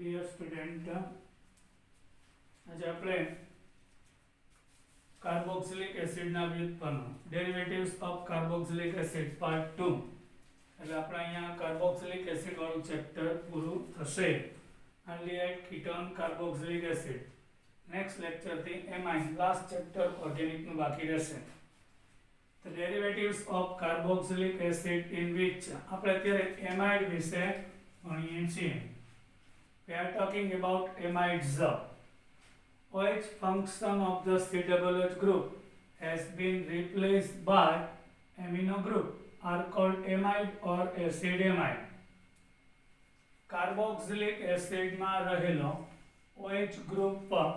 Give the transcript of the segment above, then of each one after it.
Dear student, આજે આપણે carboxylic એસિડના વ્યુત્પન્નો derivatives of carboxylic acid part 2 એટલે આપણે અહીંયા કાર્બોક્સિલિક એસિડ વાળું ચેપ્ટર પૂરું થશે. Aldehyde ketone carboxylic acid next lecture થી એમાઇન લાસ્ટ ચેપ્ટર ઓર્ગેનિક નું બાકી રહેશે. The derivatives of carboxylic acid in which આપણે અત્યારે એમાઇડ વિશે ભણીએ છીએ. We are talking about amides. OH function of the COOH group has been replaced by amino group are called amide or acid amide. Carboxylic એસિડમાં રહેલો OH group પર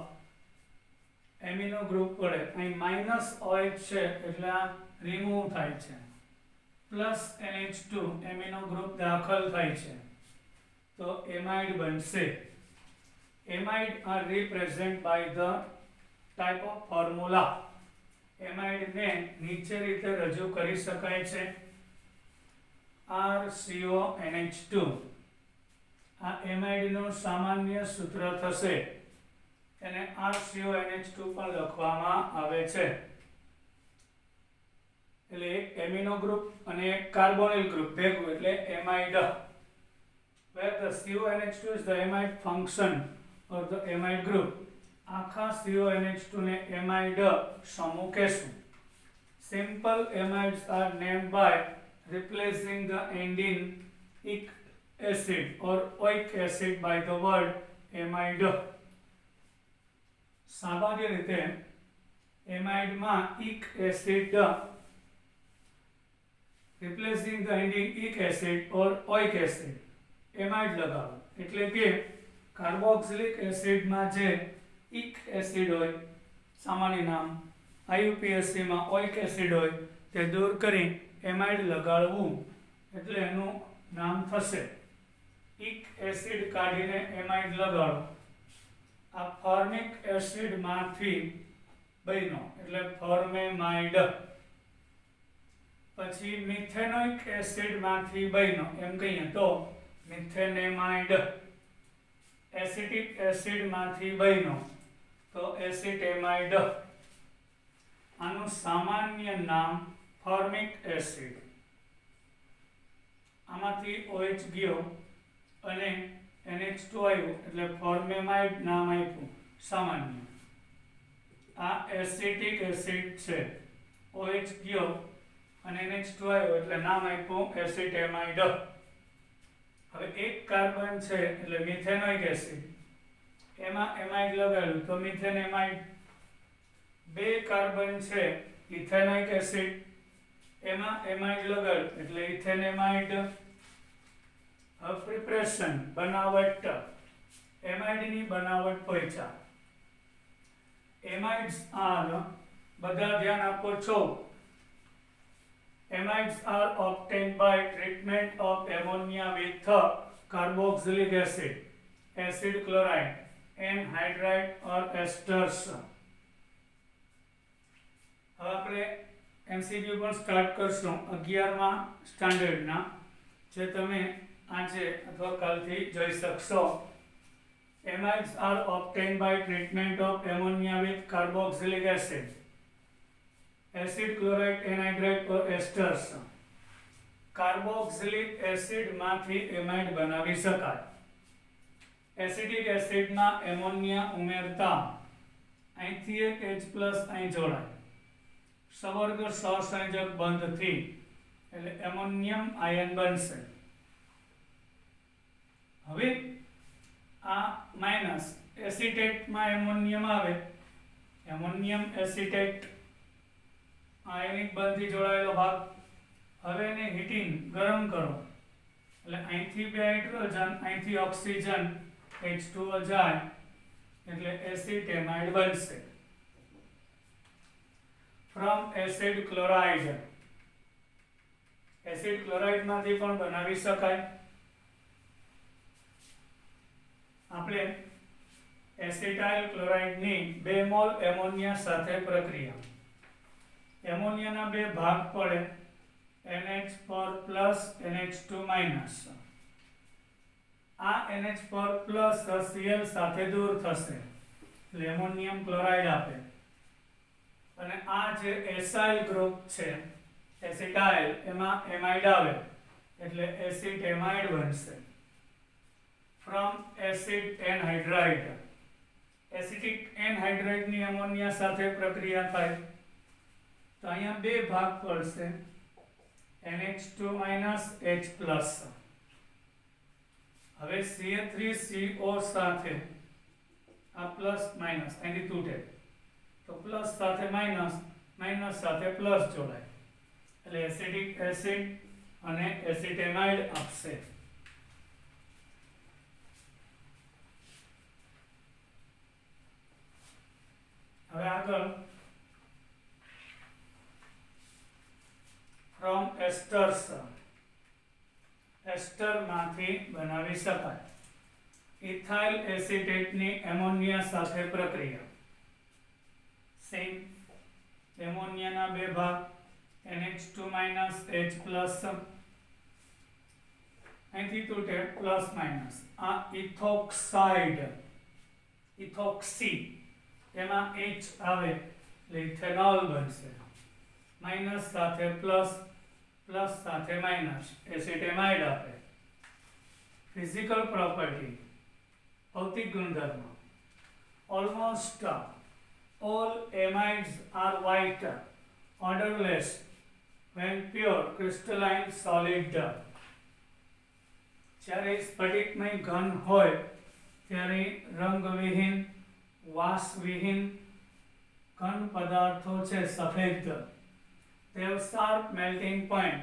amino group વડે અહીં માઇનસ OH છે એટલે આ રિમૂવ થાય છે, પ્લસ NH2 એમિનો ગ્રુપ દાખલ થાય છે તો એમાઇડ બનશે. Amide R represent by the type of formula. એમાઇડને નીચે રીતે રજૂ કરી શકાય છે RCONH2. આ એમાઇડનું સામાન્ય સૂત્ર થશે, એને RCONH2 પણ લખવામાં આવે છે. એટલે એક એમિનો ગ્રુપ અને એક કાર્બોનિલ ગ્રુપ ભેગું એટલે amide. Where the CONH2 is the amide function or the amide group. આખા CONH2 ને amide સમૂહ કહેશું. Simple amides are named by replacing the ending ic acid or oic acid by the word amide. સામાન્ય રીતે એમાઇડમાં ic acid replacing the ending ic acid or oic acid amide લગાવો એટલે કે carboxylic એસિડમાં જે ઇક acid હોય, સામાન્ય નામ IUPAC માં ઓઇક એસિડ હોય, તે દૂર કરી એમાઇડ લગાડવું એટલે એનું નામ થશે ઇક એસિડ. કાઢીને એમાઇડ લગાડો. આ ફોર્મિક એસિડમાંથી બન્યો એટલે ફોર્મેમાઇડ. પછી મિથેનોઇક એસિડમાંથી બન્યો એમ કહીએ તો મિથેનેમાઇડ. એસિટિક એસિડમાંથી બન્યો તો એસિટેમાઇડ. આનું સામાન્ય નામ ફોર્મિક એસિડ. આમાંથી OH ગયો અને NH2 આવ્યું એટલે ફોર્મેમાઇડ નામ આપ્યું સામાન્ય. આ એસિટિક એસિડ છે, OH ગયો અને NH2 આવ્યો એટલે નામ આપ્યું એસિટેમાઇડ. હવે એક કાર્બન છે એટલે મિથેનોઇક એસિડ, એમાં એમાઇડ લગાડ્યું તો મિથેનેમાઇડ. બે કાર્બન છે ઇથેનોઇક એસિડ, એમાં એમાઇડ લગાડ્યું એટલે ઇથેનેમાઇડ. હવે પ્રિપરેશન બનાવટ, એમાઇડની બનાવટ પહોંચા. એમાઇડ્સ આર, બધા ધ્યાન આપો છો, amides are obtained by treatment of ammonia with carboxylic acid, acid chloride, anhydride or esters. હવે આપણે MCQ પણ સ્ટાર્ટ કરશું 11મા સ્ટાન્ડર્ડના, જે તમે આજે અથવા કાલથી જોઈ શકશો. Amides are obtained by treatment of ammonia with carboxylic acid, acid chloride, anhydride or esters. Carboxylic એસિડમાંથી એમાઇડ બનાવી શકાય. એસિટિક એસિડમાં એમોનિયા ઉમેરતા અહીંથી એક H+ અહીં જોડાય, સવર્ગ સહસંયોજક બંધથી એટલે એમોનિયમ આયન બનશે. હવે આ માઇનસ એસિટેટમાં એમોનિયમ આવે, એમોનિયમ એસિટેટ આયનિક બંધથી જોડાયેલો ભાગ. હવે એને હીટિંગ ગરમ કરો એટલે અહીંથી બે હાઇડ્રોજન, અહીંથી ઓક્સિજન H2O જાય એટલે એસિટેમાઇડ બનશે. ફ્રોમ એસિડ ક્લોરાઇડ, એસિડ ક્લોરાઇડમાંથી પણ બનાવી શકાય. આપણે એસિટાઇલ ક્લોરાઇડની 2 મોલ એમોનિયા સાથે પ્રક્રિયા. એમોનિયાના બે ભાગ પડે, NH4 પ્લસ NH2 માઇનસ. આ NH4 પ્લસ Cl સાથે દૂર થશે એટલે એમોનિયમ ક્લોરાઇડ આપે અને આ જે એસાઇલ ગ્રુપ છે એસિટાઇલ એમાં એમાઇડ આવે એટલે એસિડ એમાઇડ બનશે from acid anhydride acetic anhydride ની એમોનિયા સાથે પ્રક્રિયા થાય તો અહીંયા બે ભાગ પડશે NH2 H+. હવે CH3CO સાથે આ પ્લસ માઇનસ અહીંથી તૂટે તો પ્લસ સાથે માઇનસ માઇનસ સાથે પ્લસ જોડાય એટલે એસિડિક એસિડ અને એસિટેમાઇડ આપશે હવે આગળ ફ્રોમ એસ્ટર્સ એસ્ટર માંથી બનાવી શકાય ઇથાઇલ એસિટેટની એમોનિયા સાથે પ્રક્રિયા સેમ એમોનિયાના બે ભાગ NH2 H+. અહીંથી તૂટે પ્લસ માઇનસ આ ઇથોક્સાઇડ ઇથોક્સી એમાં H આવે એટલે ઇથેનોલ બનશે માઇનસ સાથે પ્લસ પ્લસ સાથે માઇનસ એસિટેમાઇડ આપે ફિઝિકલ પ્રોપર્ટી ભૌતિક ગુણધર્મ almost all amides are white odorless when pure crystalline solid જ્યારે સ્ફટિકમય ઘન હોય ત્યારે રંગવિહીન વાસવિહીન ઘન પદાર્થો છે સફેદ they have sharp melting point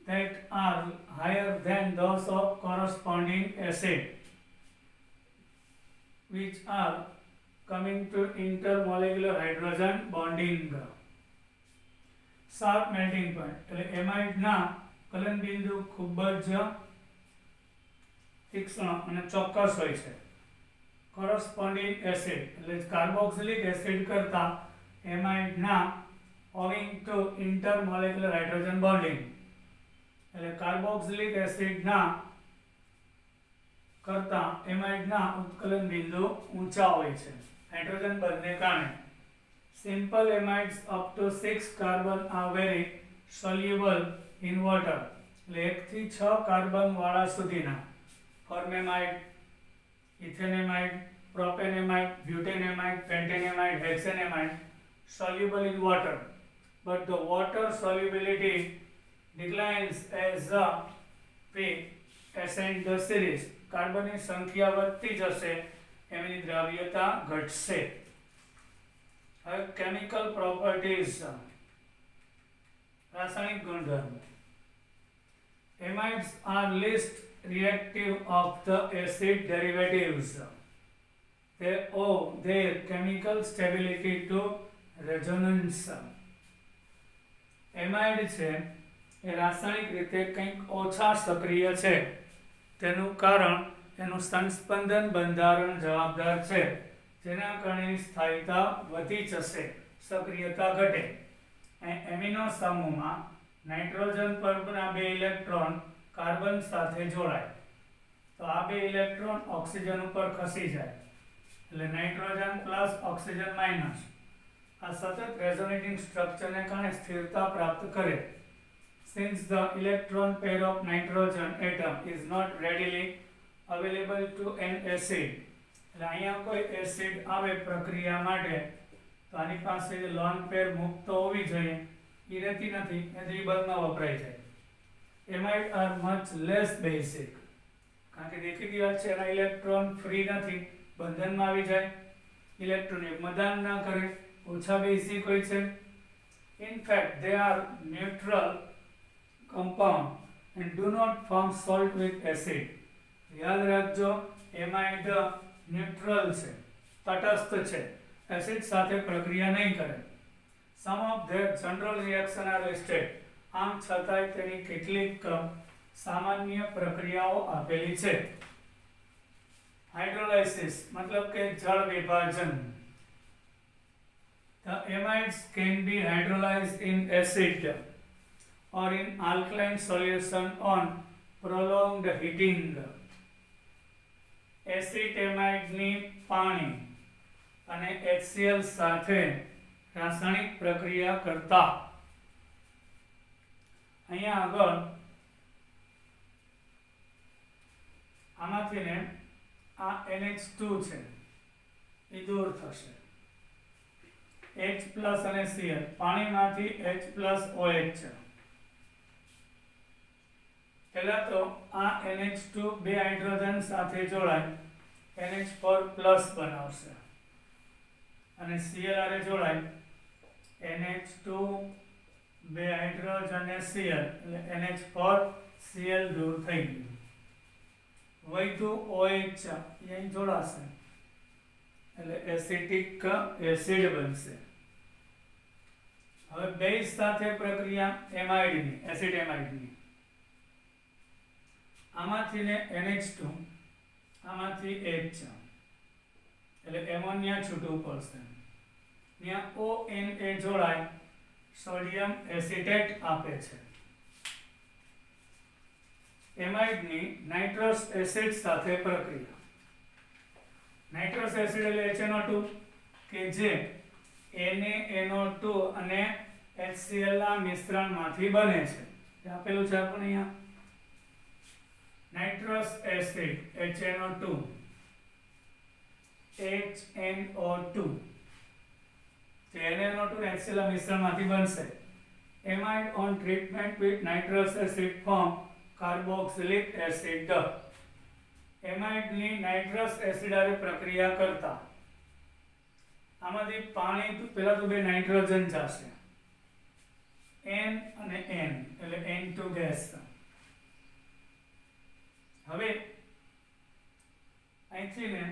that are higher than those of corresponding acid which are coming to intermolecular hydrogen bonding sharp melting point એટલે amide ના ગલન બિંદુ ખૂબ જ તીક્ષ્ણ અને ચોક્કસ હોય છે corresponding acid એટલે કાર્બોક્સિલિક એસિડ કરતા એમાઇડ ના owing to intermolecular hydrogen bonding એટલે કાર્બોક્સિલિક એસિડ ના કરતા એમાઇડ ના ઉત્કલન બિંદુ ઊંચા હોય છે હાઇડ્રોજન બંધને કારણે simple amides up to 6 carbon are very soluble in water એટલે 1 થી 6 કાર્બન વાળા સુધીના ફોર્મેમાઇડ ઇથેનેમાઇડ પ્રોપેનેમાઇડ બ્યુટેનેમાઇડ પેન્ટેનેમાઇડ હેક્સેનેમાઇડ soluble in water but the water solubility declines as we ascend the series કાર્બનની સંખ્યા વધતી જશે એમની દ્રાવ્યતા ઘટશે હવે કેમિકલ પ્રોપર્ટીઝ રાસાયણિક ગુણધર્મો amides are least reactive of the acid derivatives they owe their chemical stability to resonance amide છે એ રાસાયણિક રીતે કંઈક ઓછા સક્રિય છે તેનું કારણ એનું સંસ્પંદન બંધારણ જવાબદાર છે જેના કારણે સ્થાયીતા વધી જશે સક્રિયતા ઘટે એમિનો સમૂહમાં નાઇટ્રોજન પરના બે ઇલેક્ટ્રોન કાર્બન સાથે જોડાય તો આ બે ઇલેક્ટ્રોન ઓક્સિજન ઉપર ખસી જાય એટલે નાઇટ્રોજન પ્લસ ઓક્સિજન માઇનસ આ સતત રેઝોનેટિંગ સ્ટ્રક્ચરને કારણે સ્થિરતા પ્રાપ્ત કરે since the electron pair of nitrogen atom is not readily available to an acid એટલે અહીંયા કોઈ એસિડ આવે પ્રક્રિયા માટે તો આની પાસે જે લોન પેર મુક્ત હોવી જોઈએ એ રહેતી નથી એ દ્વિબંધમાં વપરાઈ જાય amide are much less basic કારણ કે દેખીતી વાત છે એના ઇલેક્ટ્રોન ફ્રી નથી બંધનમાં આવી જાય ઇલેક્ટ્રોન મદાન ના કરે ઓછા બેઝિક હોય છે in fact they are neutral compound and do not form salt with acid યાદ રાખજો એમાઇડ ન્યુટ્રલ છે તટસ્થ છે એસિડ સાથે પ્રક્રિયા નહીં કરે some of their general reaction are listed આમ છતાંય તેની કેટલીક સામાન્ય પ્રક્રિયાઓ આપેલી છે હાઇડ્રોલાઇસિસ મતલબ કે જળ વિભાજન the amides can be hydrolyzed in acid or in alkaline solution on prolonged heating એસિટેમાઇડની પાણી અને HCl સાથે રાસાયણિક પ્રક્રિયા કરતા અહીંયા આગળ આમાંથી ને આ NH2 છે એ દૂર થશે, H+ અને Cl પાણીમાંથી H+OH છે. પહેલા તો આ NH2 બે હાઇડ્રોજન સાથે જોડાય NH4+ બનાવશે અને Cl આરે જોડાય NH2 બે હાઇડ્રોજન અને Cl એટલે NH4Cl દૂર થઈ ગયું. વધ્યું OH અહીં જોડાશે એટલે એસિટિક એસિડ બનશે. હવે બેઝ સાથે પ્રક્રિયા એમાઇડની એસિટેમાઇડની આમાંથી ને NH2 આમાંથી H એટલે એમોનિયા છૂટવું પડશે. ત્યાં ONA જોડાય સોડિયમ એસિટેટ આપે છે. એમાઇડની નાઇટ્રસ એસિડ સાથે પ્રક્રિયા. નાઇટ્રસ એસિડ એટલે HNO2 કે જે NaNO2 અને HCl ના મિશ્રણમાંથી બને છે. એ આપેલું છે આપણે અહીંયા નાઇટ્રસ એસિડ HNO2 જે NaNO2 અને HCl ના મિશ્રણમાંથી બનશે. Amide on treatment with nitrous acid form carboxylic acid. એમાઇડની નાઇટ્રસ એસિડ આરે પ્રક્રિયા કરતા આમાંથી પાણી પહેલા તો બે નાઇટ્રોજન જશે N અને N એટલે N2 ગેસ. હવે અહીંથી ને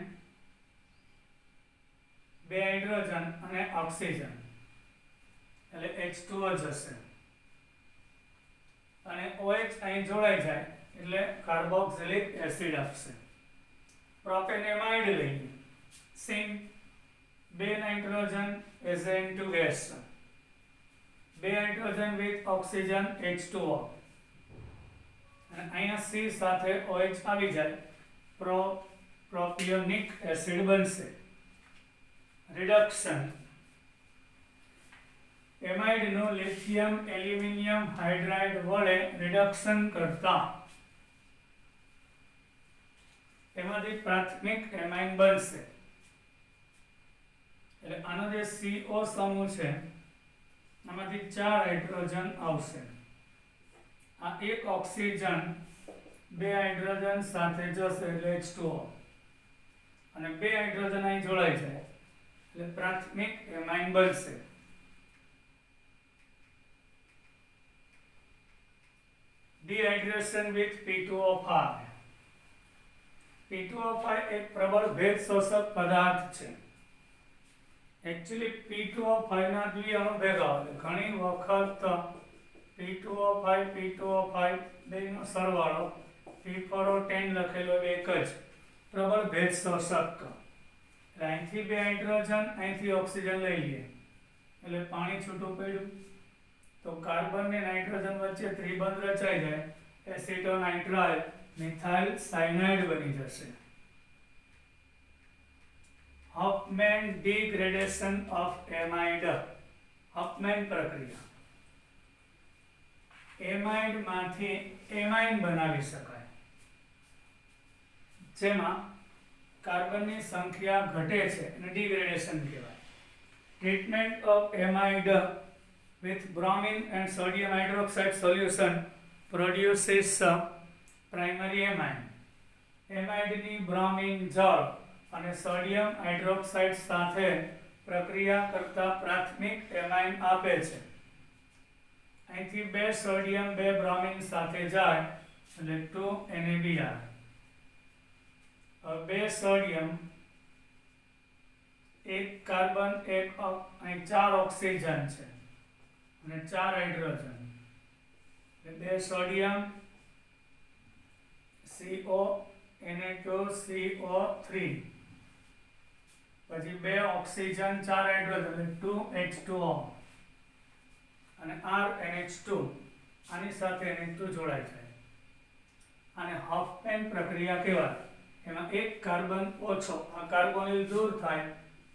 બે હાઇડ્રોજન અને ઓક્સિજન એટલે H2O જશે અને OH અહીં જોડાઈ જાય એટલે કાર્બોક્સિલિક એસિડ આપશે. પ્રોપેનેમાઇડ લઈએ સિંગ બે નાઇટ્રોજન N2 ગેસ, બે હાઇડ્રોજન વિથ ઓક્સિજન H2O અને અહીંયા C સાથે OH આવી જાય પ્રોપિયોનિક એસિડ બનશે. રિડક્શન એમાઇડનું લિથિયમ એલ્યુમિનિયમ હાઇડ્રાઇડ વડે રિડક્શન કરતા એમાંથી પ્રાથમિક એમાઇન બનશે. એટલે આનો જે CO સમૂહ છે આમાંથી 4 હાઇડ્રોજન આવશે. આ એક ઓક્સિજન બે હાઇડ્રોજન સાથે જશે એટલે H2O અને બે હાઇડ્રોજન અહીં જોડાઈ જાય એટલે પ્રાથમિક એમાઇન બનશે. Dehydration with P2O5. P2O5 એક પ્રબળ ભેજ શોષક પદાર્થ છે. એકચ્યુઅલી P2O5 ના દ્વિઅણુ ભેગા હોય ઘણી વખત P2O5 બેનો સરવાળો P4O10 લખેલો એક જ પ્રબળ ભેજ શોષક. અહીંથી બે હાઇડ્રોજન અહીંથી ઓક્સિજન લઈ લઈએ એટલે પાણી છૂટું પડ્યું તો કાર્બન ને નાઇટ્રોજન વચ્ચે ત્રિબંધ રચાઈ જાય એસિટોનાઇટ્રાઇલ મિથાઇલ સાયનાઇડ બની જશે. Huffman degradation of amide. Huffman પ્રક્રિયા એમાઇડમાંથી એમાઇન બનાવી શકાય જેમાં કાર્બનની સંખ્યા ઘટે છે અને ડિગ્રેડેશન કહેવાય. Treatment of amide with bromine and sodium hydroxide solution produces primary amine. એમાઇડની બ્રોમિન જળ અને સોડિયમ હાઇડ્રોક્સાઇડ સાથે પ્રક્રિયા કરતા પ્રાથમિક એમાઇન આપે છે. અહીંથી બે સોડિયમ બે બ્રોમિન સાથે જાય એટલે 2NaBr. બે સોડિયમ એક કાર્બન એક અહીં 4 ઓક્સિજન છે અને 4 હાઇડ્રોજન એટલે બે સોડિયમ CO Na2CO3 પછી બે ઓક્સિજન 4 હાઇડ્રોજન એટલે 2H2O અને RNH2 આની સાથે NH2 જોડાય છે. આને હફમેન પ્રક્રિયા કહેવાય. એમાં એક કાર્બન ઓછો, આ કાર્બોનિલ દૂર થાય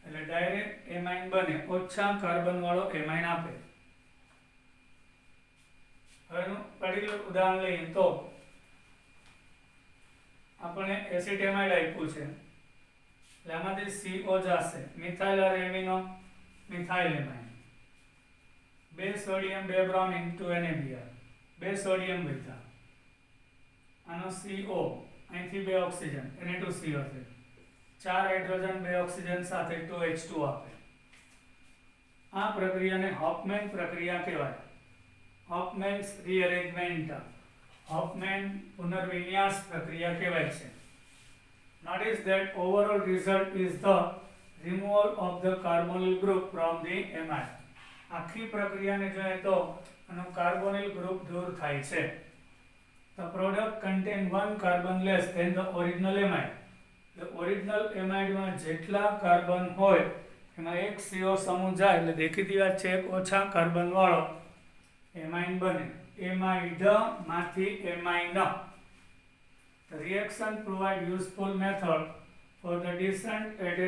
એટલે ડાયરેક્ટ એમાઇન બને, ઓછા કાર્બન વાળો એમાઇન આપે. હવે એનું પર્ટિક્યુલર ઉદાહરણ લઈએ તો આપણે એસિટેમાઇડ આપ્યું છે એટલે આમાંથી CO જશે, methyl or amino methyl amine, 2 sodium 2 bromine into NaBr, 2 sodium બચ્યા, આનો CO અહીંથી 2 ઓક્સિજન Na2CO છે, 4 હાઇડ્રોજન 2 ઓક્સિજન સાથે 2H2 આપે. આ પ્રક્રિયાને હોફમેન પ્રક્રિયા કહેવાય. હોફમેન્સ રીઅરેન્જમેન્ટ, હોફમેન પુનર્વિન્યાસ પ્રક્રિયા કહેવાય છે. Notice that overall result is the removal of the carbonyl group from the amide. આખી પ્રક્રિયાને જોઈએ તો આનો કાર્બોનિલ ગ્રુપ દૂર થાય છે. The product contain one carbon less than the original amide. The original amide માં જેટલા કાર્બન હોય એમાં એક CO સમૂહ જાય એટલે દેખીતી વાત છે એક ઓછા કાર્બન વાળો એમાઇન બને. એમાઇડ માંથી amine. The reaction provide useful method for the descent at a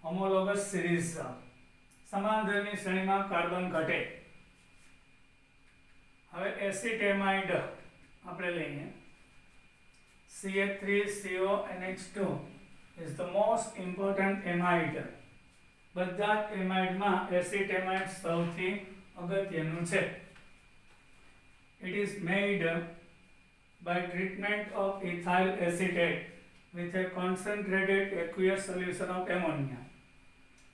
homologous series. સમાંતરની શ્રેણીમાં કાર્બન ઘટે. હવે એસિટેમાઇડ આપણે લઈએ. CH3CONH2 is the most important amide. બધા જ એમાઇડમાં એસિટેમાઇડ સૌથી અગત્યનું છે. It is made by treatment of ethyl acetate with a concentrated aqueous solution of ammonia.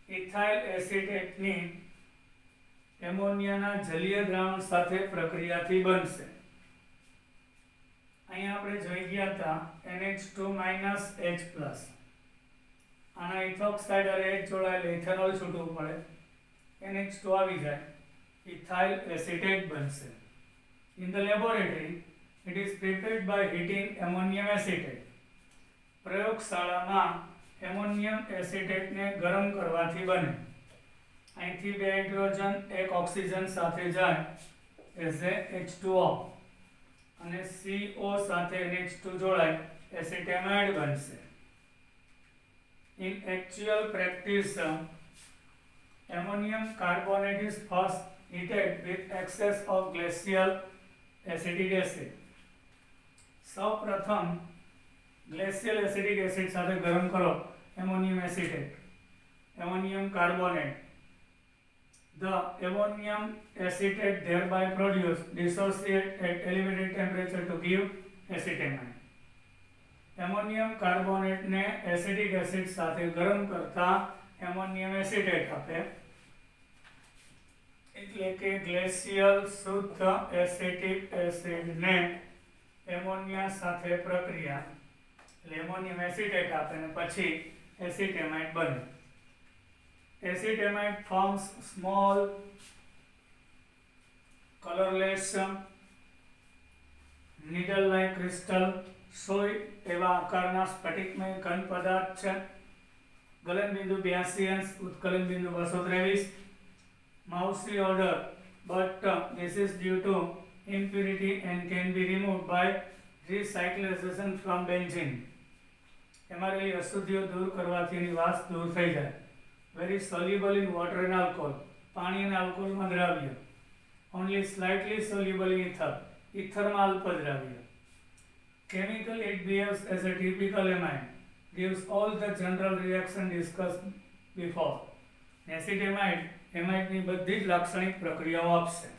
ethyl acetate ની એમોનિયાના જલીય દ્રાવણ સાથે પ્રક્રિયાથી બનશે. અહીંયા આપણે જોઈ ગયા હતા NH2 H+. આના ઇથોક્સાઇડ અને H જોડાયેલ ઇથેનોલ છૂટવું પડે, NH2 આવી જાય, ethyl acetate બનશે. In the laboratory it is prepared by heating ammonium acetate. પ્રયોગશાળામાં એમોનિયમ એસિટેટને ગરમ કરવાથી બને. અહીંથી 2 હાઇડ્રોજન 1 ઓક્સિજન સાથે જાય એઝ એ H2O અને CO સાથે NH2 જોડાય એસિટેમાઇડ બનશે. In actual practice ammonium carbonate is first heated with excess of glacial acetic acid. સૌપ્રથમ ગ્લેશિયલ એસિટિક એસિડ સાથે ગરમ કરો ammonium acetate, ammonium carbonate. The ammonium acetate thereby produce dissociate at elevated temperature to give acetamide. Ammonium કાર્બોનેટને acetic acid સાથે ગરમ કરતા ammonium acetate આપે, એટલે કે ગ્લેશિયલ શુદ્ધ એસિટિક એસિડને એમોનિયા સાથે પ્રક્રિયા એટલે એમોનિયમ એસિટેટ આપે ને પછી એસિટેમાઇડ બને. Acetamide forms small colorless needle like crystal. સોય એવા આકારના સ્ફટિકમય ઘન પદાર્થ છે. ગલનબિંદુ 82 અંશ, ઉત્કલન બિંદુ 223. Mousy odor, but this is due to impurity and can be removed by recyclization from benzene. એમાં રહેલી અશુદ્ધિઓ દૂર કરવાથી એની વાસ દૂર થઈ જાય. Very soluble in water and alcohol. પાણી અને આલ્કોહોલમાં દ્રાવ્ય. Only slightly soluble in ether. ઇથરમાં અલ્પ દ્રાવ્ય. Chemically it behaves as a typical amine. Gives all the general reaction discussed before. Acetamide એમાઇડની બધી જ લાક્ષણિક પ્રક્રિયાઓ આપશે.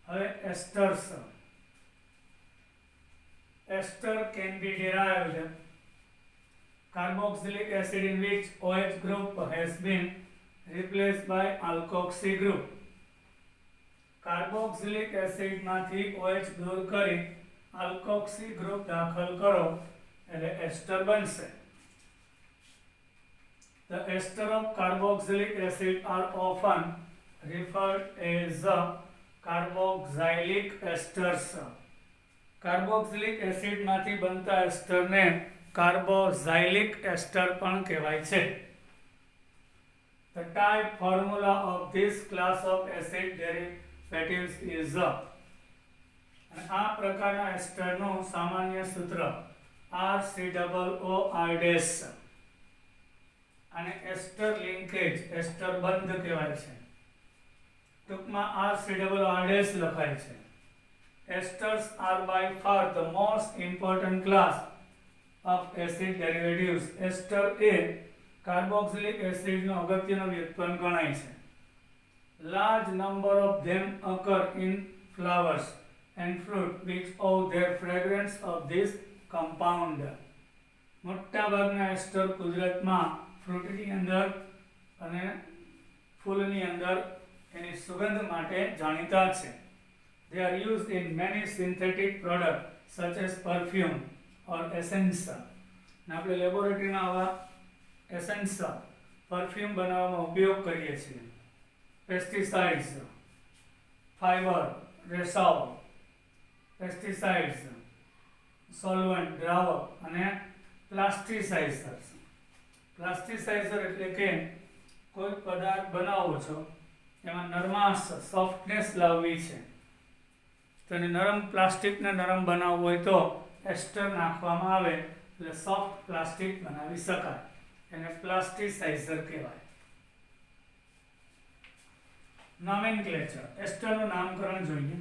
હવે esters. Ester can be derived carboxylic acid in which OH group has been replaced by alkoxy group. Carboxylic acid માંથી OH દૂર કરી alkoxy group દાખલ કરો એટલે એસ્ટર બનશે. The ester of carboxylic acid are often referred as carboxylic esters. Carboxylic acid માંથી બનતા એસ્ટરને કાર્બોઝાઇલિક એસ્ટર પણ કહેવાય છે. The type formula of this class of acid derivatives is અને આ પ્રકારના એસ્ટરનું સામાન્ય સૂત્ર RCOO. અને એસ્ટર લિંકેજ, એસ્ટર બંધ કહેવાય છે, ટૂંકમાં RCOO લખાય છે. Esters are by far the most important class of acid derivatives. Ester એ કાર્બોક્સિલિક એસિડનો અગત્યનો વ્યુત્પન્ન ગણાય છે. Large number of them occur in flowers and fruit which owe their fragrance of this compound. મોટાભાગના એસ્ટર કુદરતમાં ફ્રૂટની અંદર અને ફૂલની અંદર એની સુગંધ માટે જાણીતા છે. They are used in many synthetic products such as perfume or essence. આપણે લેબોરેટરીમાં આવા એસેન્સ પરફ્યુમ બનાવવામાં ઉપયોગ કરીએ છીએ. પેસ્ટિસાઇડ્સ, ફાઈબર, રેસાઓ, પેસ્ટિસાઇડ્સ, સોલ્વન્ટ, દ્રાવક અને પ્લાસ્ટિસાઇઝર્સ. પ્લાસ્ટિસાઇઝર એટલે કે કોઈ પદાર્થ બનાવો છો એમાં નરમાશ, સોફ્ટનેસ લાવવી છે, તો એને નરમ પ્લાસ્ટિકને નરમ બનાવવું હોય તો એસ્ટર નાખવામાં આવે એટલે સોફ્ટ પ્લાસ્ટિક બનાવી શકાય. એને પ્લાસ્ટિસાઇઝર કહેવાય. નોમેનક્લેચર, એસ્ટરનું નામકરણ જોઈએ.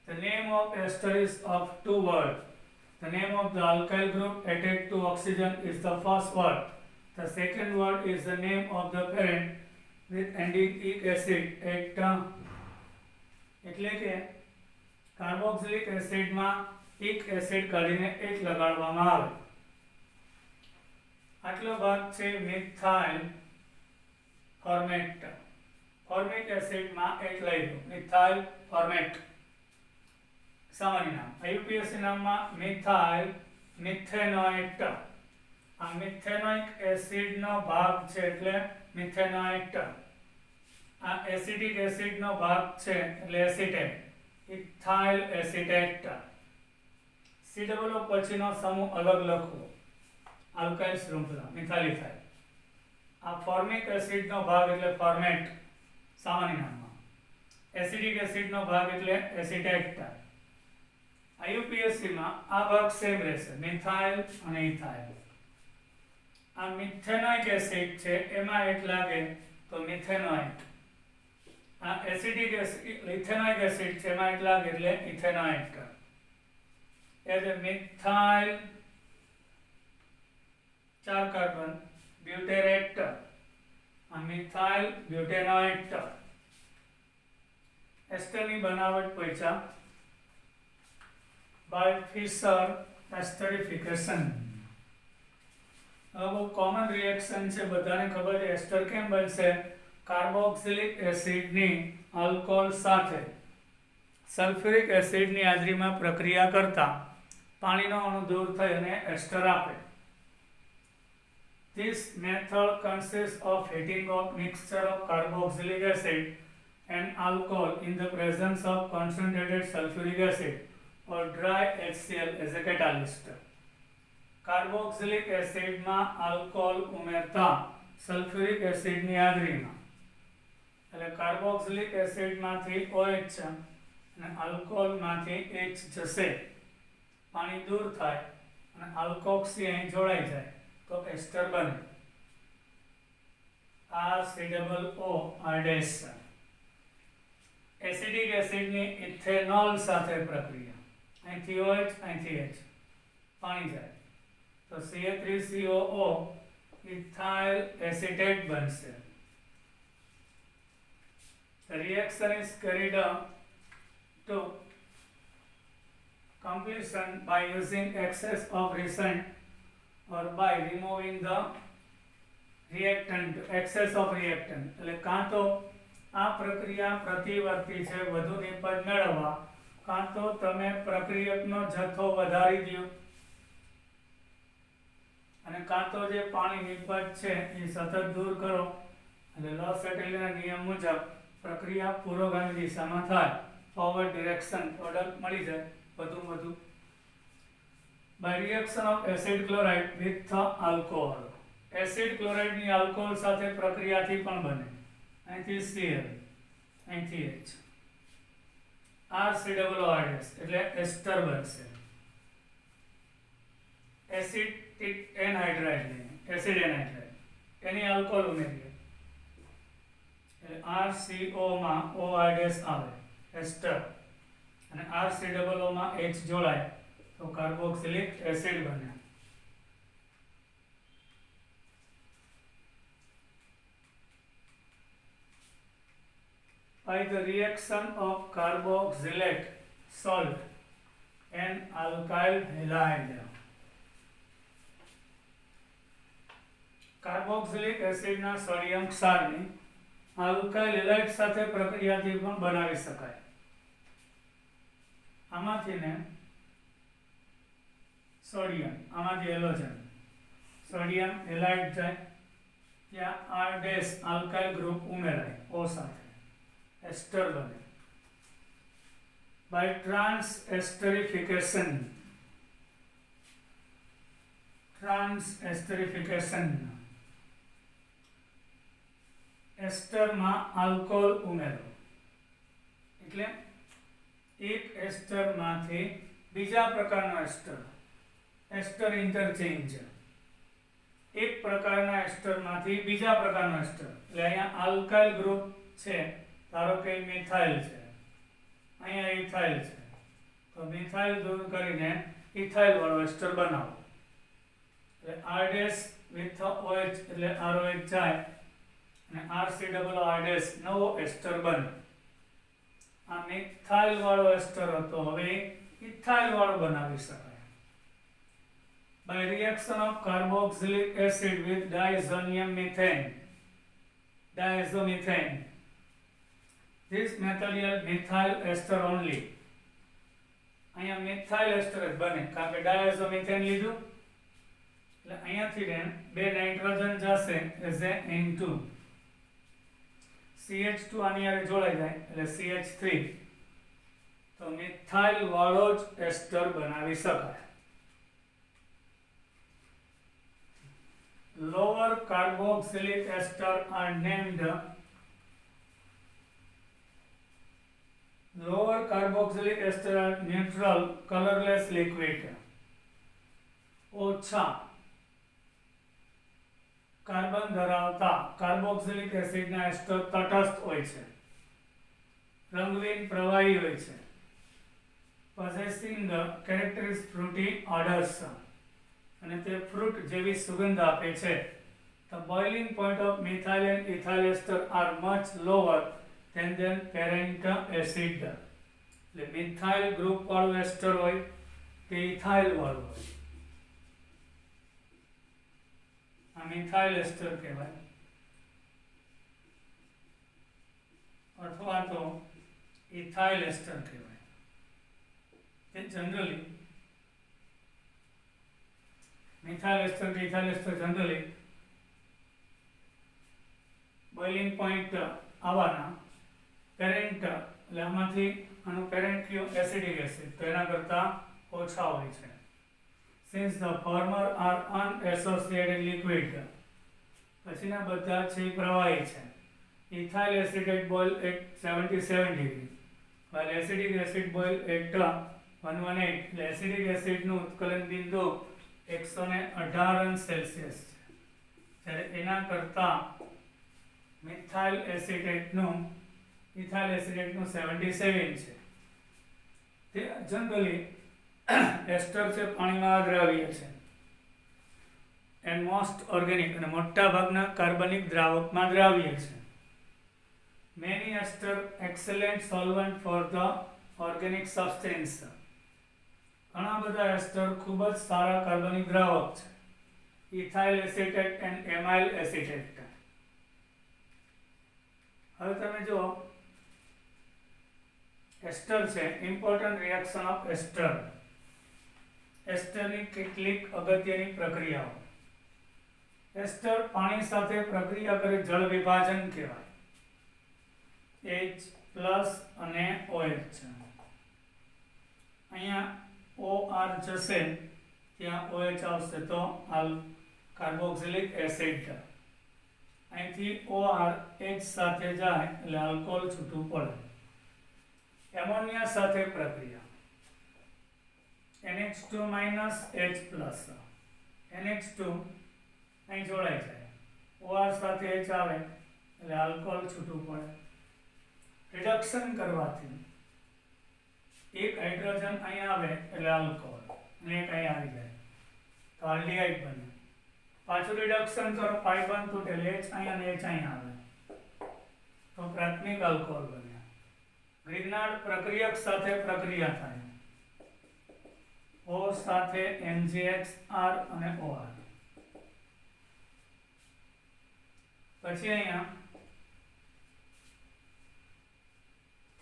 The name of ester is of two words. The name of the alkyl group attached to oxygen is the first word. The second word is the name of the parent with ending ic acid at એટલે કે carboxylic એસિડમાં ઇક acid કાઢીને એક લગાડવામાં આવે. આટલો ભાગ છે methyl format. Formic એસિડમાં એક લઈ લો, મિથાઇલ ફોર્મેટ સામાન્ય નામ. આઈયુપીએસસી નામમાં મિથાઇલ મિથેનોઇટ. આ મિથેનોઇક એસિડનો ભાગ છે એટલે મિથેનોઇટ. આ એસિડિક એસિડનો ભાગ છે એટલે એસિટેટ, ઇથાઇલ એસિટેટ. COO પછીનો સમૂહ અલગ લખવો, આલ્કાઇલ શૃંખલા, મિથાઇલ ઇથાઇલ. આ ફોર્મિક એસિડનો ભાગ એટલે ફોર્મેટ સામાન્ય નામમાં. એસિડિક એસિડનો ભાગ એટલે એસિટેટ. આઈયુપીએસસીમાં આ ભાગ સેમ રહેશે, મિથાઇલ અને ઇથાઇલ. આ મિથેનોઇક એસિડ છે એમાં એક લાગે તો મિથેનોઇટ. આ એસિડિક એસિડ ઇથેનોઇક એસિડ છે એમાં એક લાગે એટલે ઇથેનોઇટ. એટલે મિથાઇલ 4 કાર્બન બ્યુટેરેટ, આ મિથાઇલ બ્યુટેનોઇટ. એસ્ટરની બનાવટ પૈસા by Fischer esterification. હવે બહુ કોમન રિએક્શન છે, બધાને ખબર છે. એસ્ટર કેમ બનશે? કાર્બોક્સિલિક એસિડની આલ્કોહોલ સાથે સલ્ફ્યુરિક એસિડની હાજરીમાં પ્રક્રિયા કરતા પાણીનો અણુ દૂર થઈ અને એસ્ટર આપે. This method consists of heating of mixture of carboxylic acid and alcohol in the presence of concentrated sulfuric acid or dry HCl as a catalyst. Carboxylic એસિડમાં આલ્કોહોલ ઉમેરતા સલ્ફ્યુરિક એસિડની હાજરીમાં, એટલે કાર્બોક્સિલિક એસિડમાંથી OH અને આલ્કોહોલમાંથી H જશે, પાણી દૂર થાય અને આલ્કોક્સી અહીં જોડાઈ જાય તો એસ્ટર બને. RCOO. એસિડિક એસિડની ઇથેનોલ સાથે પ્રક્રિયા, અહીંથી OH અહીંથી H, પાણી જાય તો CH3COO ethyl acetate બનશે. The reaction is carried out to completion by using excess of reactant or by removing the reactant. Excess of reactant એટલે કાં તો આ પ્રક્રિયા પ્રતિવર્તી છે વધુ નિપજ મેળવવા, કાં તો તમે પ્રક્રિયકનો જથ્થો વધારી દો અને કાં તો જે પાણી નિપજ છે એ સતત દૂર કરો. એટલે લોસેટેલીના નિયમ મુજબ પ્રક્રિયા પુરોગામી દિશામાં થાય, ફોરવર્ડ ડિરેક્શન, પ્રોડક્ટ મળી જાય વધુ. By reaction of acid chloride with alcohol. Acid ક્લોરાઇડની આલ્કોહોલ સાથે પ્રક્રિયાથી પણ બને. અહીંથી Cl, અહીંથી H. RCOORS એટલે એસ્ટર બનશે. એસિટિક એનહાઇડ્રાઇડ એસિડ એનહાઇડ્રાઇડ એની આલ્કોહોલ ઉમેરીએ એટલે RCO માં OR આવે એસ્ટર અને RCOO માં H જોડાય તો કાર્બોક્સિલિક એસિડ બને. By the reaction of carboxylate salt and alkyl halide, carboxylic એસિડના સોડિયમ ક્ષારને આલ્કાઇલ હેલાઇડ સાથે પ્રક્રિયાથી પણ બનાવી શકાય. આમાંથી ને સોડિયમ, આમાંથી હેલોજન, સોડિયમ હેલાઇડ જાય ત્યાં R ડેશ આલ્કાઇલ ગ્રુપ ઉમેરાય O સાથે એસ્ટર બને. By transesterification એસ્ટરમાં આલ્કોહોલ ઉમેરો એટલે એક એસ્ટરમાંથી બીજા પ્રકારનો એસ્ટર ઇન્ટરચેન્જ, એક પ્રકારના એસ્ટરમાંથી બીજા પ્રકારનો એસ્ટર એટલે અહીંયા આલ્કાઇલ ગ્રુપ છે, ધારો કે મિથાઇલ છે, અહીંયા ઇથાઇલ છે, તો મિથાઇલ દૂર કરીને ઇથાઇલ વાળો એસ્ટર બનાવો એટલે R ડેશ વિથ OH એટલે ROH જાય અને RCOOR નવો એસ્ટર બને. આ મિથાઇલ વાળો એસ્ટર હતો, હવે ઇથાઇલ વાળો બનાવી શકાય. By reaction of carboxylic acid with diazonium methane, this material methyl ester only. અહીંયા મિથાઇલ એસ્ટર જ બને કારણ કે ડાયઝોમિથેન લીધું એટલે અહીંયાથી ને બે નાઇટ્રોજન જશે એઝ એ N2, CH2 આની હારે જોડાઈ જાય એટલે CH3, તો મિથાઇલ વાળો જ એસ્ટર બનાવી શકાય. Lower carboxylic ester are named neutral colorless liquid. ઓછા કાર્બન ધરાવતા કાર્બોક્સિલિક એસિડના એસ્ટર તટસ્થ હોય છે, રંગહીન પ્રવાહી હોય છે, possessing the characteristic fruity odors અને તે ફ્રૂટ જેવી સુગંધ આપે છે. The boiling point of methyl and ethyl ester are much lower than parent acid. એટલે મિથાઇલ ગ્રુપ વાળું એસ્ટર હોય કે ઇથાઇલ વાળું હોય, આ મિથાઇલ એસ્ટર કહેવાય અથવા તો ઇથાઇલ એસ્ટર કહેવાય. તે જનરલી મિથાઇલ એસ્ટર કે ઇથાઇલ એસ્ટર જનરલી બોઇલિંગ પોઈન્ટ આવવાના પેરેન્ટ એટલે આમાંથી આનું પેરેન્ટ કયું એસિડિક એસિડ તો એના કરતાં ઓછા હોય છે. Since the former are unassociated liquid, પછીના બધા છે પ્રવાહી છે. Ethyl acetate boil at 77 degree, while acidic acid boil at 118. એટલે એસિડિક એસિડનું ઉત્કલન બિંદુ 118 સેલ્સિયસ છે, જ્યારે એના કરતાં મિથાઇલ એસિટેટનું 77 છે. તે જનરલી એસ્ટર છે પાણીમાં દ્રાવ્ય છે એન્ડ મોસ્ટ ઓર્ગેનિક અને મોટા ભાગના કાર્બનિક દ્રાવકમાં દ્રાવ્ય છે. Many ester excellent solvent for the organic substance, ઘણા બધા એસ્ટર ખૂબ જ સારા કાર્બનિક દ્રાવક છે. Ethyl acetate and amyl acetate. હવે તમે જો એસ્ટર છે, ઇમ્પોર્ટન્ટ રિએક્શન ઓફ એસ્ટર, એસ્ટરની કેટલીક અગત્યની પ્રક્રિયાઓ. એસ્ટર પાણી સાથે પ્રક્રિયા કરે જળ વિભાજન કહેવાય, H+ અને OH છે. અહીંયા OR જશે ત્યાં OH આવશે તો કાર્બોક્સિલિક એસિડ, અહીંથી OR H સાથે જાય એટલે આલ્કોહોલ છૂટું પડે. એમોનિયા સાથે પ્રક્રિયા NH2 H પ્લસ NH2 અહીં જોડાઈ જાય, OR સાથે H આવે એટલે આલ્કોહોલ છૂટું પડે. રિડક્શન કરવાથી એક હાઇડ્રોજન અહીં આવે એટલે આલ્કોહોલ અને એક અહીં આવી જાય તો આલ્ડીહાઇડ બને. પાછું રિડક્શન કરો, પાઈ બંધ તૂટે એટલે H અહીં અને H અહીં આવે તો પ્રાથમિક આલ્કોહોલ બને. ગ્રિગ્નાર્ડ પ્રક્રિયક સાથે પ્રક્રિયા થાય, O સાથે MgHR અને OR. પછી અહીંયા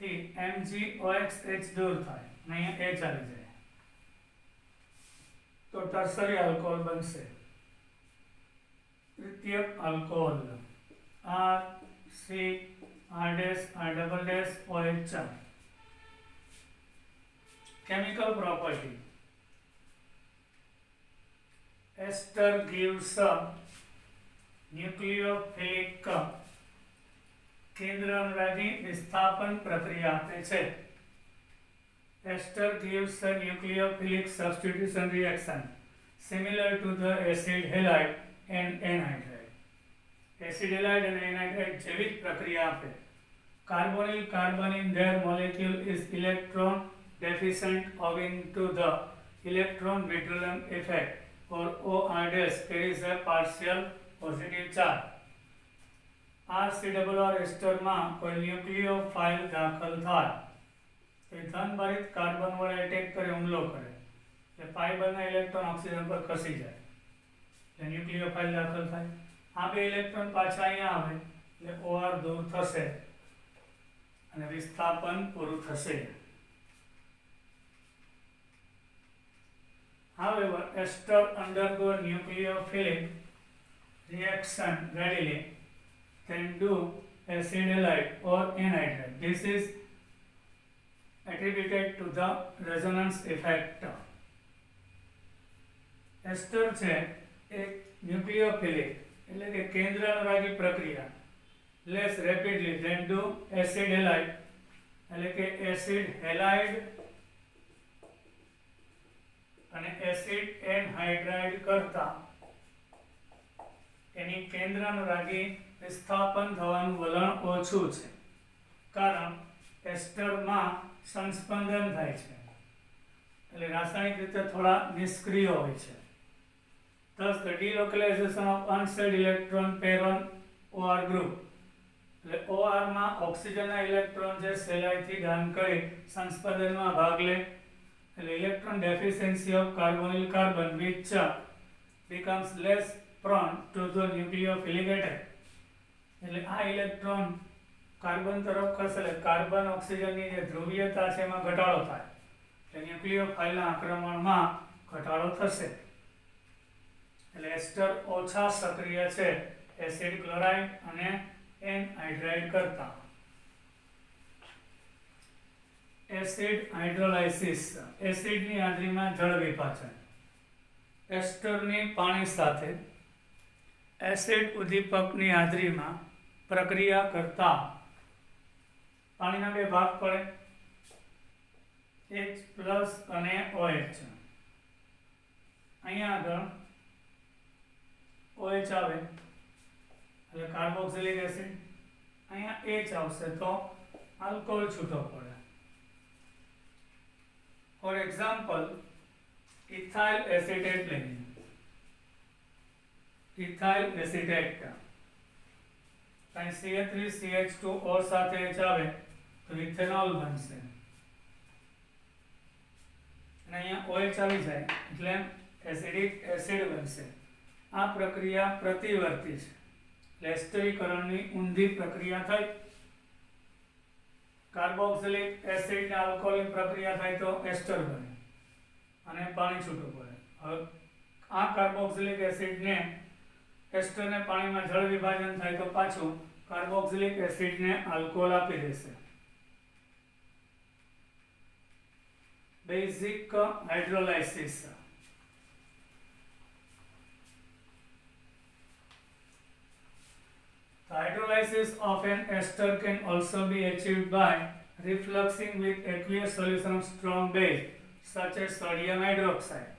થી MgOH દૂર થાય અને અહીંયા H આવી જાય તો ટર્સરી આલ્કોહોલ બનશે. તૃતીયક alcohol RC R', OH. Chemical property: ester gives a nucleophilic કેન્દ્ર અનુરાગી વિસ્થાપન પ્રક્રિયા આપે છે. Ester gives a nucleophilic substitution reaction similar to the acid halide and anhydride. Acid halide and anhydride જેવી જ પ્રક્રિયા આપે. Carbonyl carbon in their molecule is electron deficient owing to the electron withdrawal effect, or OR carries a partial positive charge. RCR એસ્ટરમાં કોઈ ન્યુક્લિયોફાઇલ દાખલ થાય તો એ ધનભારિત carbon વડે attack કરે, હુમલો કરે એટલે પાઈ બંને ઇલેક્ટ્રોન ઓક્સિજન પર ખસી જાય એટલે ન્યુક્લિયોફાઇલ દાખલ થાય. આ બે ઇલેક્ટ્રોન પાછા અહીંયા આવે એટલે OR દૂર થશે અને વિસ્થાપન પૂરું થશે. However, ester undergo nucleophilic reaction readily can do acid halide or anhydride. This is attributed to the resonance effect. Ester છે એક ન્યુક્લિયોફિલિક એટલે કે કેન્દ્ર અનુરાગી પ્રક્રિયા less rapidly than do acid halide એટલે કે acid halide અને એસિડ એનહાઇડ્રાઇડ કરતા એની કેન્દ્ર અનુરાગી વિસ્થાપન થવાનું વલણ ઓછું છે, કારણ એસ્ટરમાં સંસ્પંદન થાય છે એટલે રાસાયણિક રીતે થોડા નિષ્ક્રિય હોય છે. Thus the delocalization of unsaid electron pair on OR group એટલે OR માં ઓક્સિજનના ઇલેક્ટ્રોન જે સહેલાઈથી દાન કરી સંસ્પંદનમાં ભાગ લે એટલે electron deficiency of carbonyl carbon which becomes less prone to the nucleophilic attack. એટલે આ ઇલેક્ટ્રોન કાર્બન તરફ ખસે એટલે કાર્બન ઓક્સિજનની જે ધ્રુવીયતા છે એમાં ઘટાડો થાય એટલે ન્યુક્લિયોફાઇલના આક્રમણમાં ઘટાડો થશે. એટલે એસ્ટર ઓછા સક્રિય છે એસિડ ક્લોરાઇડ અને એનહાઇડ્રાઇડ કરતા. એસિડ હાઇડ્રોલાઇસિસ એસિડની હાજરીમાં જળ વિભાજન. એસ્ટરની પાણી સાથે એસિડ ઉદ્દીપકની હાજરીમાં પ્રક્રિયા કરતા પાણીના બે ભાગ પડે, H પ્લસ અને OH. અહીંયા આગળ OH આવે એટલે કાર્બોક્સિલિક એસિડ, અહીંયા H આવશે તો આલ્કોહોલ છૂટો પડે. For example, ethyl acetate લઈએ. ethyl acetate અહીં CH3CH2O સાથે H આવે તો ઇથેનોલ બનશે અને અહીંયા OH આવી જાય એટલે એસિડિક એસિડ બનશે. આ પ્રક્રિયા પ્રતિવર્તી છે એટલે એસ્ટરીકરણની ઊંધી પ્રક્રિયા થઈ. કાર્બોક્સિલિક એસિડ ને આલ્કોહોલની પ્રક્રિયા થાય તો એસ્ટર બને અને પાણી છૂટું પડે. હવે આ કાર્બોક્સિલિક એસિડને એસ્ટરને પાણીમાં જળ વિભાજન થાય તો પાછું કાર્બોક્સિલિક એસિડને આલ્કોહોલ આપી દેશે. Basic હાઇડ્રોલાઇસિસ. The hydrolysis of an ester can also be achieved by refluxing with aqueous solution of strong base such as sodium hydroxide.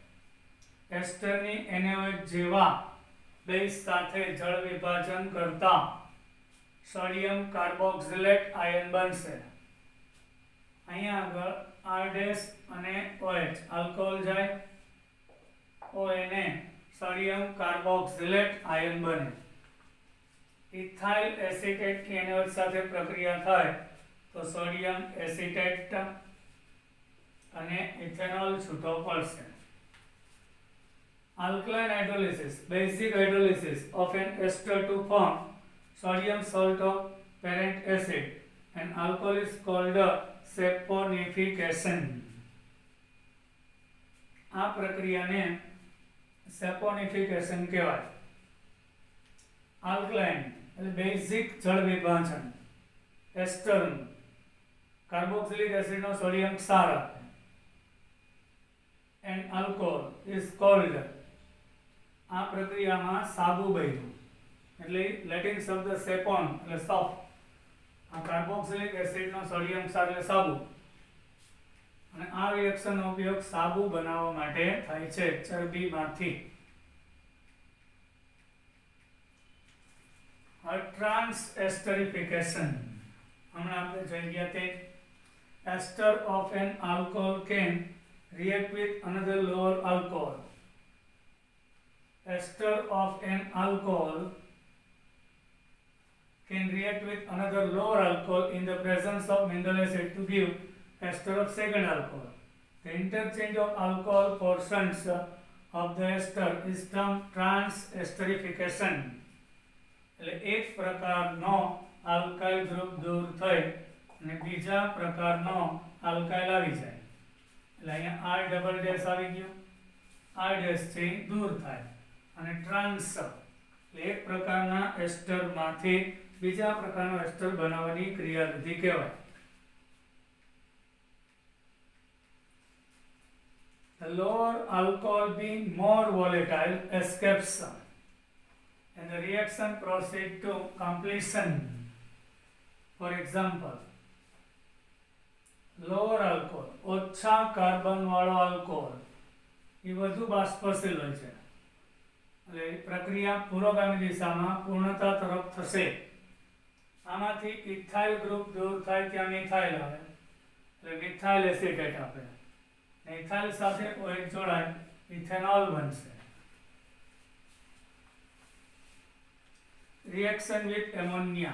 એસ્ટરની NaOH જેવા બેઝ સાથે જળ વિભાજન કરતા સોડિયમ કાર્બોક્સિલેટ આયન બનશે. અહીંયા આગળ R- અને OH આલ્કોહોલ જાય, ONA સોડિયમ કાર્બોક્સિલેટ આયન બને. ઇથાઇલ એસિટેટ ની NaOH સાથે પ્રક્રિયા થાય તો સોડિયમ એસિટેટ અને ઇથેનોલ છૂટો પડશે. Alkaline hydrolysis, basic hydrolysis of an ester to form sodium salt of parent acid and alcohol is called saponification. આ પ્રક્રિયાને saponification કહેવાય. આલ્કલાઇન એટલે બેઝિક જળ વિભાજન, એસ્ટર કાર્બોક્સિલિક એસિડનો સોડિયમ ક્ષાર આપે and alcohol is called, આ પ્રક્રિયામાં સાબુ બન્યું એટલે લેટિન શબ્દ સેપોન એટલે સોફ્ટ. આ કાર્બોક્સિલિક એસિડનો સોડિયમ ક્ષાર એટલે સાબુ, અને આ રિએક્શનનો ઉપયોગ સાબુ બનાવવા માટે થાય છે ચરબીમાંથી. ટ્રાન્સ એસ્ટરિફિકેશન હમણાં આપણે જોઈ ગયા તે ester of an alcohol can react with another lower alcohol. Ester of an alcohol can react with another lower alcohol in the presence of mineral acid to give ester of second alcohol. The interchange of alcohol portions of the ester is termed trans-esterification. એટલે એક પ્રકારનો alkyl group દૂર થઈ અને બીજા પ્રકારનો alkyl આવી જાય. એટલે અહીંયા R ડબલ ડેશ આવી ગયું, R થી દૂર થાય, અને ટ્રાન્સ એટલે એક પ્રકારના એસ્ટરમાંથી બીજા પ્રકારનો એસ્ટર બનાવવાની ક્રિયાવિધિ કહેવાય. The lower alcohol being more volatile escapes and the reaction proceeds to completion. For example, lower alcohol ઓછા કાર્બન વાળો આલ્કોહોલ એ વધુ બાષ્પશીલ હોય છે, એટલે પ્રક્રિયા પુરોગામી દિશામાં પૂર્ણતા તરફ થશે. આમાંથી ઇથાઇલ ગ્રુપ દૂર થાય ત્યાં મિથાઇલ આવે એટલે મિથાઇલ એસિટેટ આપે, ઇથાઇલ સાથે OH જોડાય ઇથેનોલ બનશે. Reaction with ammonia.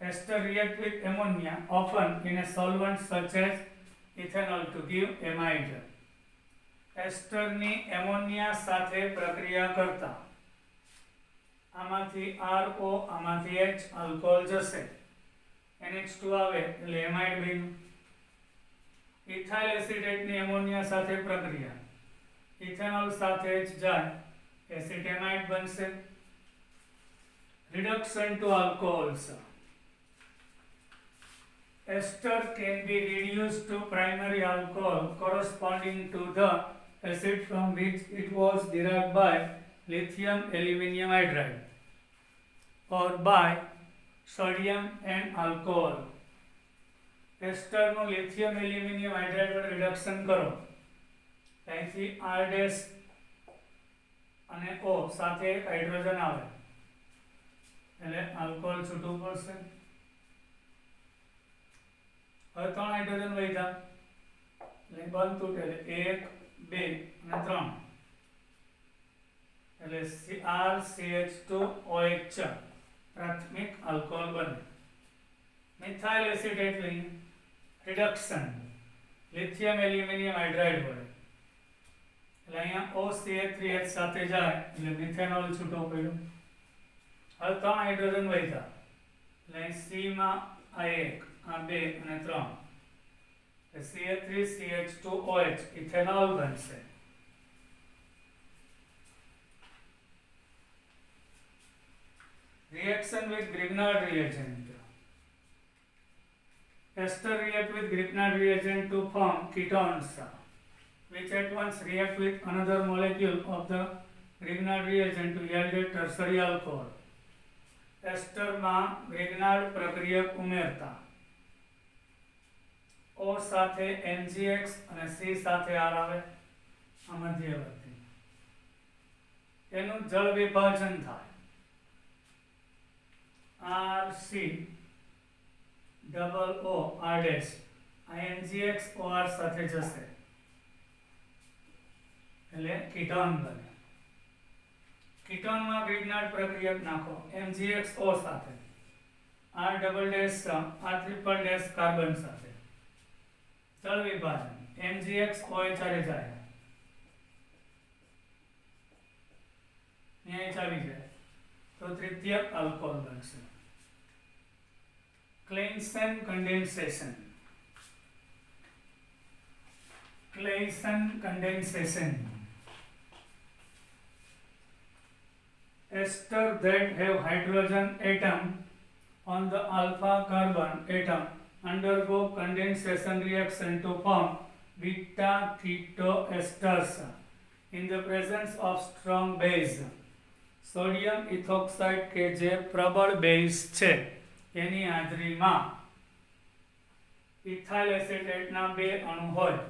Ester react with ammonia often in a solvent such as ethanol to give amide. Ester ની ammonia સાથે પ્રક્રિયા કરતા આમાંથી RO આમાંથી H આલ્કોહોલ જશે, NH2 આવે એટલે એમાઇડ બન્યું. ઇથાઇલ એસિટેટ ની એમોનિયા સાથે પ્રક્રિયા, ઇથેનોલ સાથે H જાય એસિટેમાઇડ બનશે. Reduction to alcohols. Ester can be reduced to primary alcohol corresponding to the acid from which it was derived by lithium aluminium hydride or by sodium and alcohol. Ester નું lithium aluminium hydride વડે reduction કરો, અહીંથી R- અને O સાથે એક hydrogen આવે એટલે alcohol છૂટવું પડશે. હવે 3 હાઇડ્રોજન વધ્યા એટલે બંધ તૂટે એટલે 1 2 અને 3 એટલે CrCH2OH પ્રાથમિક આલ્કોહોલ બને. મિથાઇલ એસિટેટ લઈને રિડક્શન લિથિયમ એલ્યુમિનિયમ હાઇડ્રાઇડ વડે એટલે અહીંયા OCH3H સાથે જાય એટલે મિથેનોલ છૂટો પડ્યો. હવે 3 હાઇડ્રોજન વધ્યા એટલે C માં આ 1 આ 2 અને 3 CH3CH2OH ઇથેનોલ બનશે. Reaction with Grignard reagent. Ester react with Grignard reagent to form ketones, which at once react with another molecule of the Grignard reagent to yield a tertiary alcohol. Ester માં Grignard પ્રક્રિયક ઉમેરતા O સાથે NGX અને C સાથે R આવે આ મધ્યવર્તી એનું જળ વિભાજન થાય RC double O R dash આ NGX OR સાથે જશે એટલે કીટોન બને કીટોનમાં ગ્રિગ્નાર્ડ પ્રક્રિયક નાખો MgXO સાથે R double dash R triple dash carbon સાથે જળ વિભાજન MgXOH ચારે જાય અહીંયા ચાલી જાય તો તૃતીયક આલ્કોહોલ બનશે ક્લેઇન્સન condensation ester that have hydrogen atom on the alpha carbon atom undergo condensation reaction to form beta ketoesters in the presence of strong base sodium ethoxide કે જે પ્રબળ બેઝ છે એની હાજરીમાં ઇથાઇલ એસિટેટના બે અણુ હોય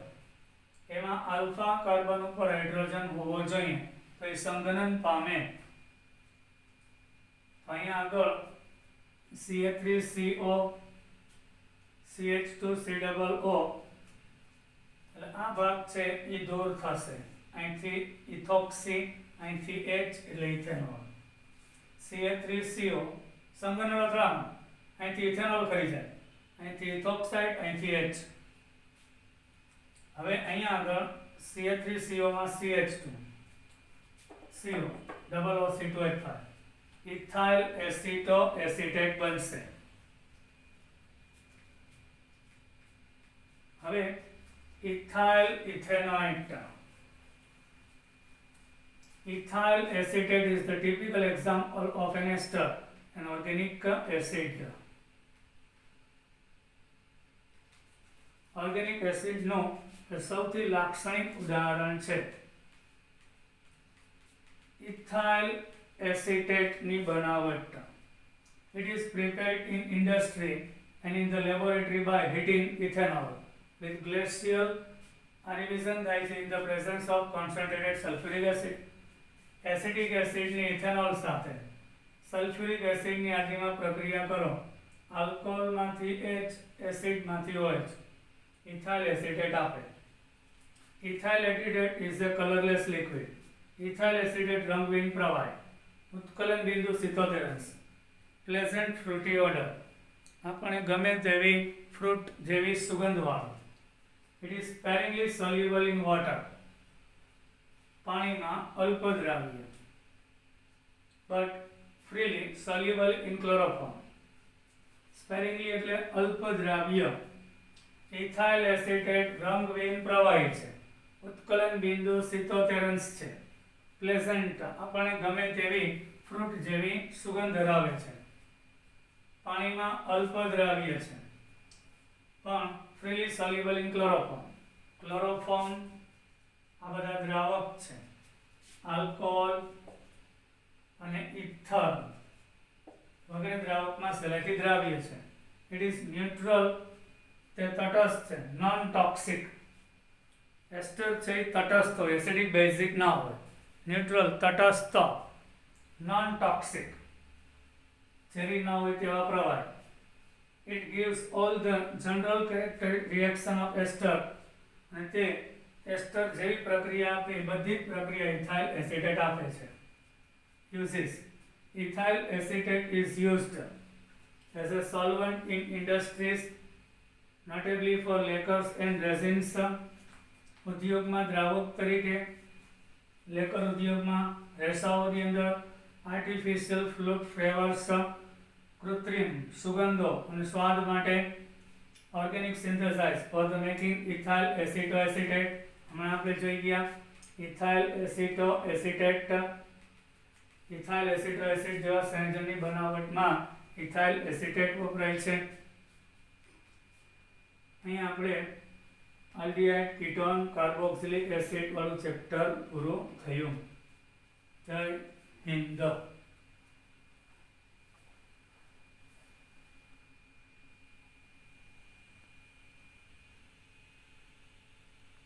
એમાં આલ્ફા કાર્બન ઉપર હાઇડ્રોજન હોવો જોઈએ તો એ સંઘનન પામે અહીંયા આગળ CH3CO CH2COO એટલે આ ભાગ છે એ દૂર થશે અહીંથી ઇથોક્સી અહીંથી H એટલે ઇથેનોલ CH3CO સંઘનન અથડામણ અહીંથી ઇથેનોલ કરી જાય અહીંથી ઇથોક્સાઇડ અહીંથી H હવે અહીંયા આગળ CH3CO માં CH2 CO double OC2H5 ethyl acetoacetate બનશે હવે ethyl ethanoate ethyl acetate is the typical example of an ester an organic acid organic acid નો સૌથી લાક્ષણિક ઉદાહરણ છે ethyl acetate ની બનાવટ it is prepared in industry and in the laboratory by heating ethanol with glacial revision થાય છે in the presence of concentrated sulfuric acid acetic એસિડની ethanol સાથે સલ્ફ્યુરિક એસિડની હાજરીમાં પ્રક્રિયા કરો આલ્કોહોલમાંથી H એસિડમાંથી OH ઇથાઇલ એસિટેટ આપે ethyl acetate is a colourless liquid ethyl acetate રંગહીન પ્રવાહી ઉત્કલન બિંદુ 77 અંશ પ્લેઝન્ટ ફ્રૂટી ઓડર આપણે ગમે તેવી ફ્રૂટ જેવી સુગંધવાળું it is sparingly soluble in water પાણીમાં અલ્પદ્રાવ્ય but freely soluble in chloroform sparingly એટલે અલ્પદ્રાવ્ય ઇથાઇલ એસિટેટ રંગહીન પ્રવાહી છે ઉત્કલન બિંદુ 77 અંશ છે પ્લેઝન્ટ આપણે ગમે તેવી ફ્રૂટ જેવી સુગંધ ધરાવે છે પાણીમાં અલ્પદ્રાવ્ય છે પણ freely soluble in chloroform આ બધા દ્રાવક છે આલ્કોહોલ અને ઇથર વગેરે દ્રાવકમાં સહેલાઈથી દ્રાવ્ય છે ઇટ ઇઝ ન્યુટ્રલ તે તટસ્થ છે નોન ટોક્સિક એસ્ટર છે તટસ્થ હોય એસિડિક બેઝિક ના હોય ન્યુટ્રલ તટસ્થ નોન ટોક્સિક ઝેરી ના હોય તેવા પ્રવાહી it gives all the general characteristic reaction of ester અને તે એસ્ટર જેવી પ્રક્રિયા આપે બધી પ્રક્રિયા ઇથાઇલ એસિટેટ આપે છે uses ethyl acetate is used as a solvent in industries notably for lacquers and resins ઉદ્યોગમાં દ્રાવક તરીકે લેકર ઉદ્યોગમાં રેસાઓની અંદર આર્ટિફિશિયલ ફ્રૂટ ફ્લેવર્સ કૃત્રિમ સુગંધો અને સ્વાદ માટે organic synthesize for the making ethyl acetoacetate હમણાં આપણે જોઈ ગયા ethyl acetoacetate ethyl aceto acid જેવા સંયોજનની બનાવટમાં ઇથાઇલ એસિટેટ વપરાય છે અહીં આપણે આલ્ડીહાઇડ કીટોન કાર્બોક્સિલિક એસિડ વાળું ચેપ્ટર પૂરું થયું જય હિન્દ